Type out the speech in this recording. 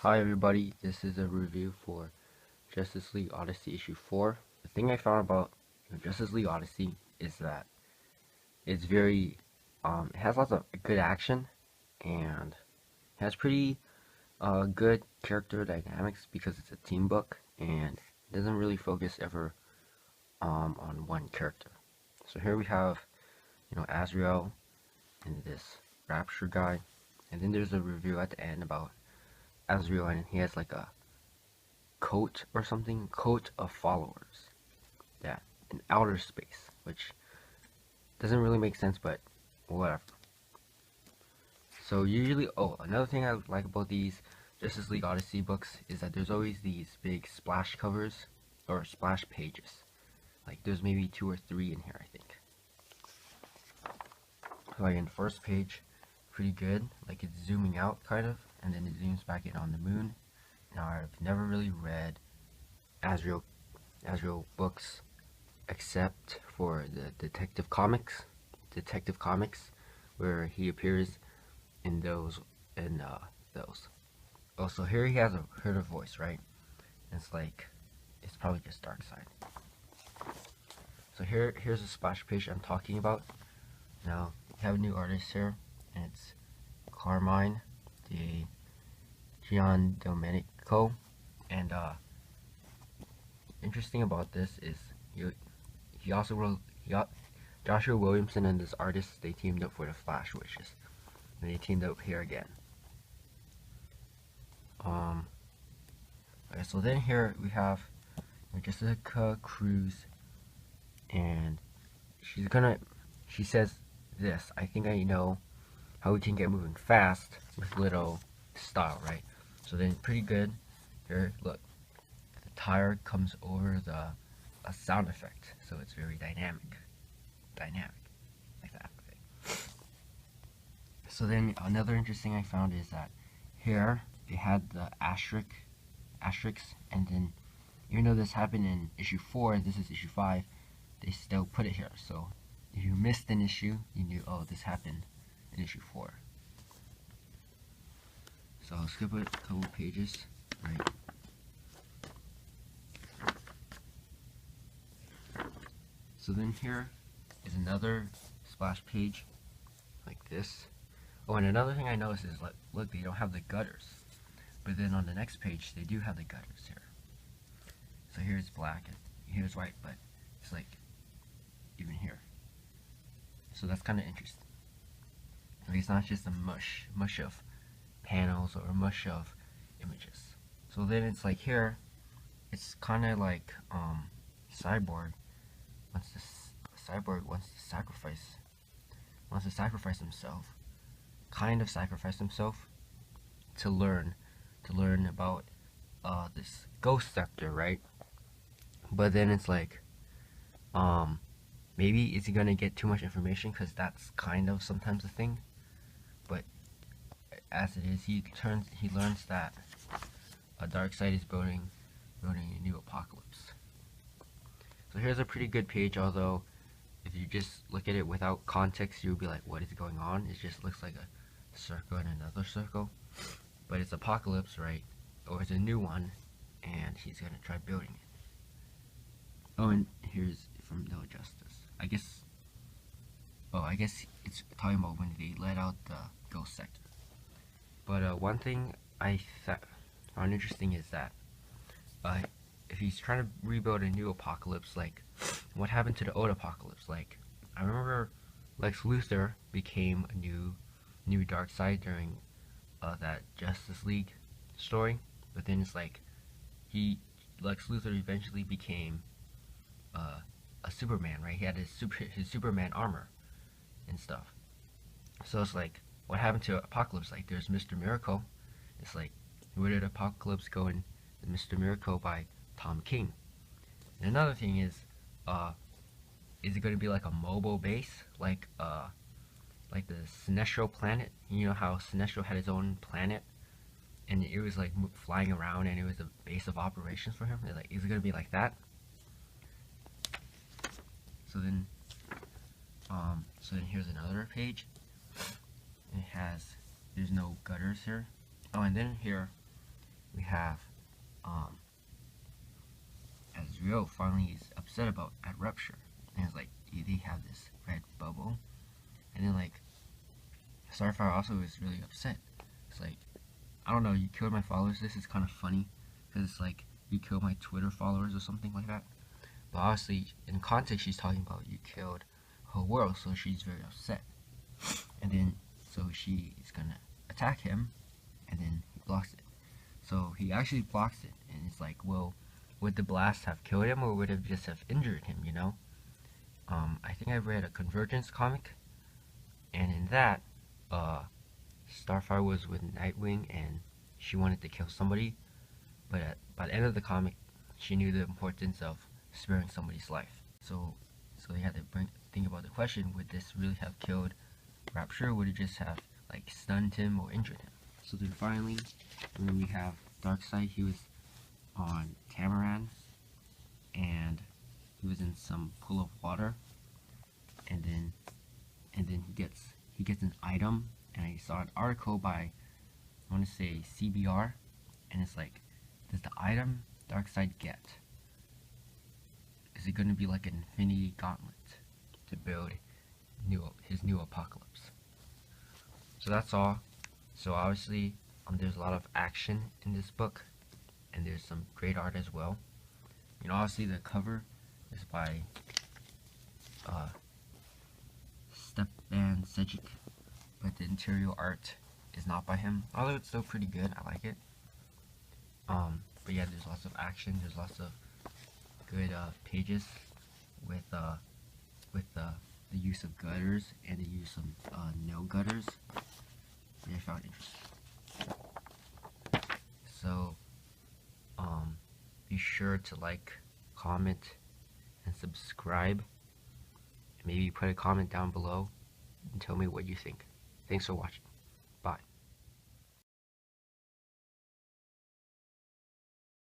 Hi everybody, this is a review for Justice League Odyssey issue 4. The thing I found about Justice League Odyssey is that it's very, it has lots of good action and has pretty good character dynamics because it's a team book and it doesn't really focus ever on one character. So here we have, Azrael and this Rapture guy, and then there's a review at the end about Azrael and he has like a coat or something, coat of followers, yeah, in outer space, which doesn't really make sense, but whatever. So usually, another thing I like about these Justice League Odyssey books is that there's always these big splash covers or splash pages. Like there's maybe 2 or 3 in here, I think. Like in the first page, pretty good. Like it's zooming out kind of, and then it zooms back in on the moon. Now I've never really read Azrael books except for the Detective Comics, where he appears in those. Oh, so here he has a heard a voice, right? It's like it's probably just Darkseid. So here's a splash page I'm talking about. Now we have a new artist here, and it's Carmine de Giandomenico, and interesting about this is he also wrote Joshua Williamson and this artist, they teamed up for the Flash Wishes, and they teamed up here again. Okay, so then here we have Jessica Cruz, and she says this: I think I know how we can get moving fast with little style, right? So then pretty good. Here, look, the tire comes over a sound effect, so it's very dynamic, like that. Okay. So then another interesting I found is that here they had the asterisks, and then even though this happened in issue 4, this is issue 5, they still put it here. So if you missed an issue, you knew, oh, this happened in issue 4. So I'll skip a couple pages, right? So then here is another splash page like this. Oh, and another thing I noticed is, look, they don't have the gutters. But then on the next page, they do have the gutters here. So here's black and here's white, but it's like even here. So that's kind of interesting. Like it's not just a mush of panels or a mush of images. So then it's like here, it's kind of like Cyborg wants to sacrifice himself, to learn about this ghost sector, right? But then it's like, maybe is he gonna get too much information, because that's kind of sometimes a thing. But as it is, he learns that Darkseid is building a new apocalypse. So here's a pretty good page, although if you just look at it without context, you'll be like, what is going on? It just looks like a circle and another circle. But it's Apocalypse, right? Or it's a new one, and he's gonna try building it. Oh, and here's from No Justice. I guess it's talking about when they let out the ghost sector. But one thing I found interesting is that if he's trying to rebuild a new apocalypse, like what happened to the old apocalypse? Like I remember Lex Luthor became a new Darkseid during that Justice League story, but then it's like Lex Luthor eventually became a Superman, right? He had his Superman armor and stuff. So it's like, what happened to Apocalypse? Like, there's Mr. Miracle. It's like, where did Apocalypse go in Mr. Miracle by Tom King? And another thing is it going to be like a mobile base, like the Sinestro planet? You know how Sinestro had his own planet, and it was like flying around, and it was a base of operations for him. They're like, is it going to be like that? So then here's another page. It has, there's no gutters here. Oh, and then here we have Azrael finally is upset about at Rupture, and it's like they have this red bubble, and then like Starfire also is really upset. It's like, I don't know, you killed my followers. This is kind of funny because it's like you killed my Twitter followers or something like that. But obviously, in context, she's talking about you killed her world, so she's very upset. And then, so she is gonna attack him, and then he blocks it. So he actually blocks it, and it's like, well, would the blast have killed him, or would it just have injured him, you know? I think I read a Convergence comic, and in that, Starfire was with Nightwing, and she wanted to kill somebody, but by the end of the comic, she knew the importance of sparing somebody's life. So they had to think about the question: would this really have killed Rapture, or would it just have like stunned him or injured him? So then finally, and then we have Darkseid. He was on Tamaran, and he was in some pool of water, and then he gets an item, and I saw an article by, I want to say CBR, and it's like, does the item Darkseid get? Is it going to be like an Infinity Gauntlet to build his new apocalypse? So that's all. So obviously, there's a lot of action in this book, and there's some great art as well. You know, obviously the cover is by Stepan Sejic, but the interior art is not by him. Although it's still pretty good, I like it. But yeah, there's lots of action. There's lots of good pages with the use of gutters and the use of no gutters, which I found interesting. So be sure to like, comment, and subscribe. Maybe put a comment down below and tell me what you think. Thanks for watching.